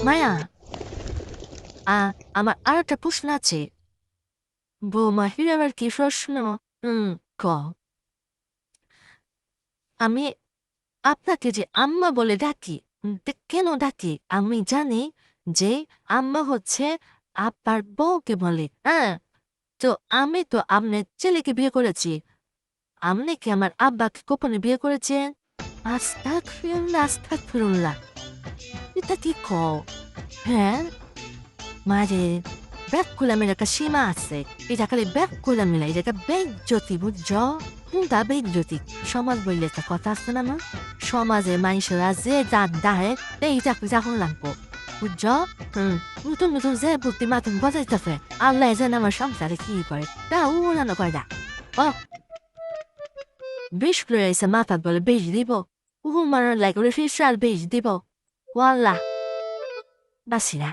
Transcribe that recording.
মায়া, আ আমার আরেকটা প্রশ্ন আছে। বৌমা ফিরে আবার কি প্রশ্ন? হুম, ক। আমি আপনাকে যে আম্মা বলে ডাকি, কেন ডাকি? আমি জানি যে আম্মা হচ্ছে আব্বার বউকে বলে, হ্যাঁ? তো আমি তো আপনার ছেলেকে বিয়ে করেছি। আপনি কি আমার আব্বাকে গোপনে বিয়ে করেছেন? আস্তাগফিরুল্লাহ, আস্তাগফিরুল্লাহ। এটা কি কও? হ্যাঁ? মারে ব্যাক করলামের একটা সীমা আছে। এটা খালি ব্যাক করলাম না, এটা একটা বেইজ্জতি, বুঝছ? হুদা বেইজ্জতি। সমাজ বললে একটা কথা আছে না মা? সমাজে মানুষেরা যে যার দাহে এই চাকরি চাকর লাগবো। বুঝছ? নতুন নতুন যে বুদ্ধি মাথুন বজাইতেছে, আল্লাহ যেন আমার সংসারে কি করে তা উড়ানো কয়টা। ও বিষ করে এসে মাথার বলে বেশ দিব। মারার লাগে ফিস আর বেশ দিব। ওয়াল্লাহ বাসিরা